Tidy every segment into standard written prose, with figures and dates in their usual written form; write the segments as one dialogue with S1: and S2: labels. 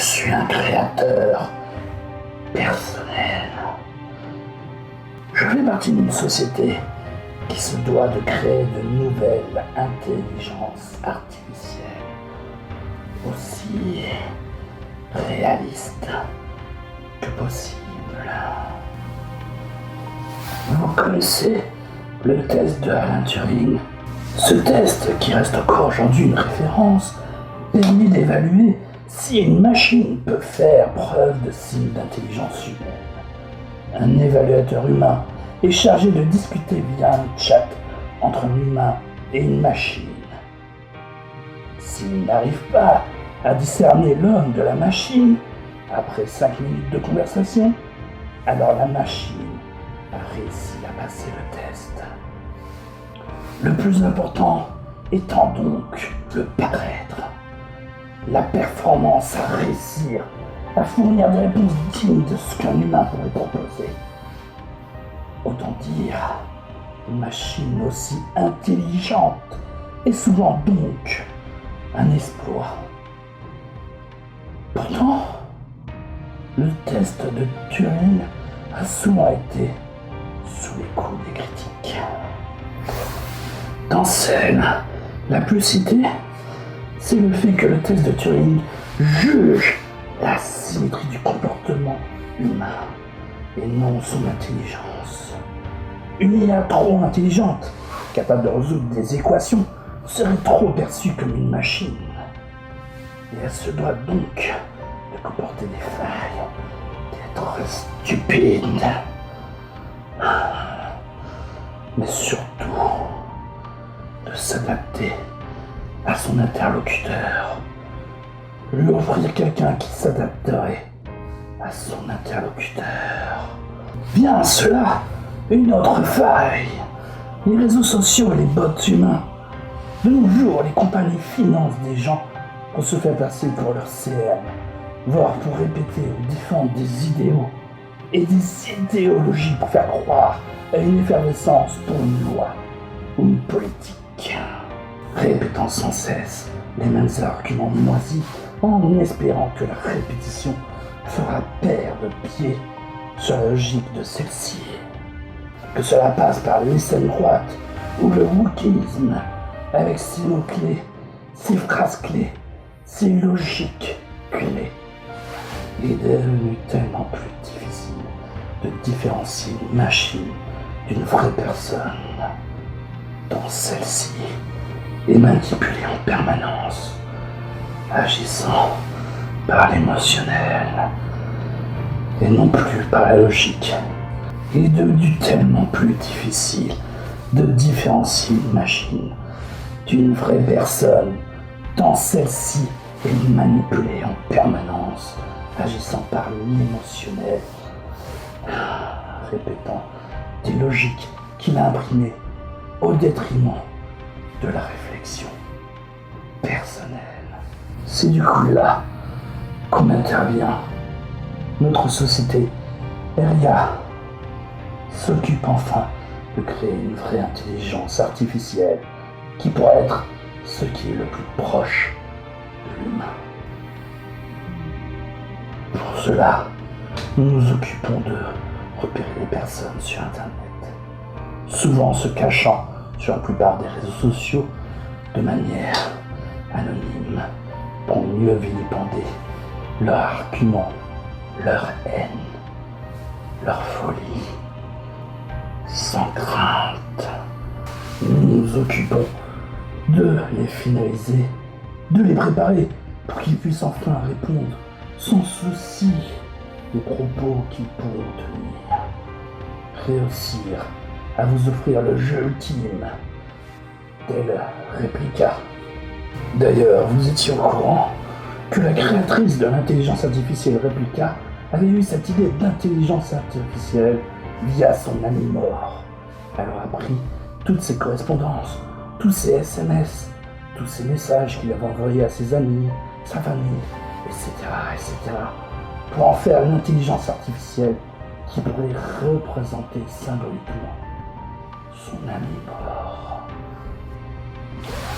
S1: suis un créateur personnel. Je fais partie d'une société qui se doit de créer de nouvelles intelligences artificielles, aussi réalistes que possible. Vous connaissez le test de Alan Turing? Ce test, qui reste encore aujourd'hui une référence, permet d'évaluer si une machine peut faire preuve de signes d'intelligence humaine. Un évaluateur humain est chargé de discuter via un chat entre un humain et une machine. S'il n'arrive pas à discerner l'homme de la machine après 5 minutes de conversation, alors la machine a réussi à passer le test. Le plus important étant donc le paraître, la performance à réussir à fournir des réponses dignes de ce qu'un humain pourrait proposer. Autant dire, une machine aussi intelligente est souvent donc un exploit. Pourtant, le test de Turing a souvent été sous les coups des critiques. Dans celle la plus citée, c'est le fait que le test de Turing juge la symétrie du comportement humain et non son intelligence. Une IA trop intelligente, capable de résoudre des équations, serait trop perçue comme une machine. Et elle se doit donc de comporter des failles, d'être stupide. Mais surtout, de s'adapter à son interlocuteur. Lui offrir quelqu'un qui s'adapterait à son interlocuteur. Bien cela, une autre faille. Les réseaux sociaux et les bots humains. De nos jours, les compagnies financent des gens pour se faire passer pour leur CM, voire pour répéter ou défendre des idéaux et des idéologies pour faire croire à une effervescence pour une loi ou une politique, répétant sans cesse les mêmes arguments moisis en espérant que la répétition fera perdre pied sur la logique de celle-ci. Que cela passe par l'extrême droite ou le wokisme, avec ses mots-clés, ses phrases clés, ses logiques clés. Il est devenu tellement plus difficile de différencier une machine d'une vraie personne, dont celle-ci est manipulée en permanence, agissant par l'émotionnel et non plus par la logique. Il est devenu tellement plus difficile de différencier une machine d'une vraie personne, tant celle-ci est manipulée en permanence, agissant par l'émotionnel, répétant des logiques qu'il a imprimées au détriment de la réflexion personnelle. C'est du coup là qu'on intervient. Notre société, RIA, s'occupe enfin de créer une vraie intelligence artificielle qui pourrait être ce qui est le plus proche de l'humain. Pour cela, nous nous occupons de repérer les personnes sur Internet, souvent se cachant sur la plupart des réseaux sociaux de manière anonyme pour mieux vilipender leurs arguments, leur haine, leur folie, sans crainte. Nous nous occupons de les finaliser, de les préparer pour qu'ils puissent enfin répondre sans souci des propos qu'ils pourront tenir. Réussir à vous offrir le jeu ultime, tel Réplica. D'ailleurs, vous étiez au courant que la créatrice de l'intelligence artificielle Réplica avait eu cette idée d'intelligence artificielle via son ami mort. Elle a pris toutes ses correspondances, tous ses SMS, tous ces messages qu'il avait envoyés à ses amis, sa famille, etc., pour en faire une intelligence artificielle qui pourrait représenter symboliquement son ami mort.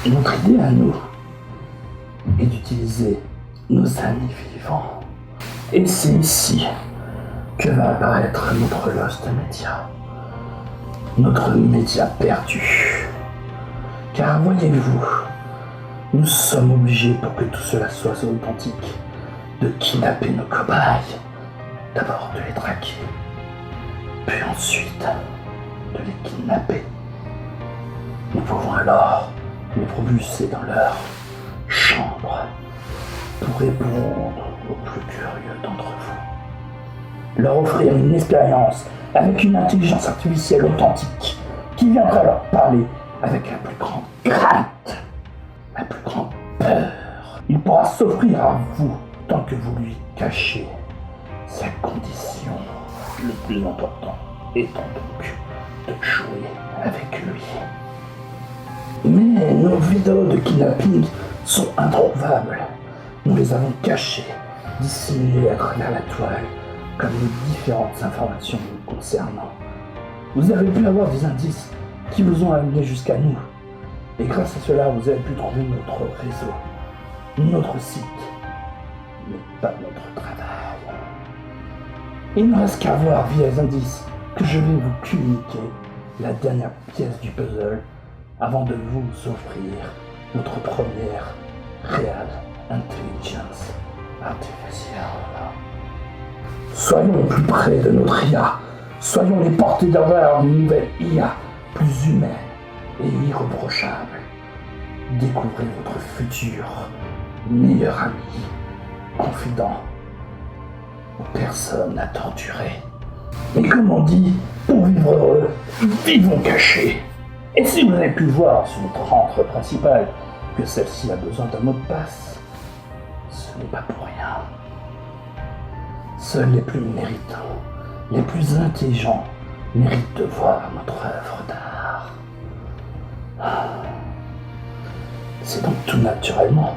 S1: Notre idée à nous est d'utiliser nos amis vivants. Et c'est ici que va apparaître notre Lost Media. Notre média perdu. Car voyez-vous, nous sommes obligés, pour que tout cela soit authentique, de kidnapper nos cobayes. D'abord de les traquer, puis ensuite de les kidnapper. Nous pouvons alors les propulser dans leur chambre pour répondre aux plus curieux d'entre vous. Leur offrir une expérience avec une intelligence artificielle authentique qui viendra leur parler avec la plus grande crainte, la plus grande peur. Il pourra s'offrir à vous tant que vous lui cachez sa condition. Le plus important étant donc de jouer avec lui. Mais nos vidéos de kidnapping sont introuvables. Nous les avons cachées, dissimulées à travers la toile, comme les différentes informations nous concernant. Vous avez pu avoir des indices qui vous ont amené jusqu'à nous. Et grâce à cela, vous avez pu trouver notre réseau, notre site, mais pas notre travail. Il ne reste qu'à voir via les indices que je vais vous communiquer la dernière pièce du puzzle avant de vous offrir notre première Real Intelligence Artificielle. Soyons plus près de notre IA, soyons les porteurs d'une nouvelle IA plus humaine et irréprochable. Découvrez votre futur meilleur ami, confident, personne à torturer. Et comme on dit, pour vivre heureux, vivons cachés. Et si vous avez pu voir sur notre entrée principale que celle-ci a besoin d'un mot de passe, ce n'est pas pour rien. Seuls les plus méritants, les plus intelligents méritent de voir notre œuvre d'art. C'est donc tout naturellement,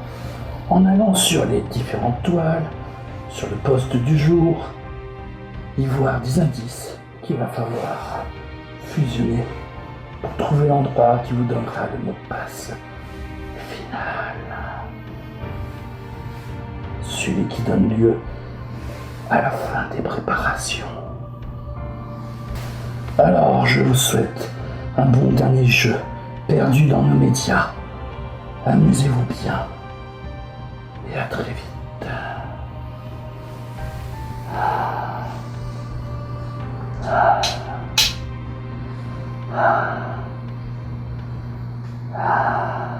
S1: en allant sur les différentes toiles, sur le poste du jour, y voir des indices qu'il va falloir fusionner pour trouver l'endroit qui vous donnera le mot de passe final. Celui qui donne lieu à la fin des préparations. Alors je vous souhaite un bon dernier jeu perdu dans nos médias. Amusez-vous bien et à très vite. Ah.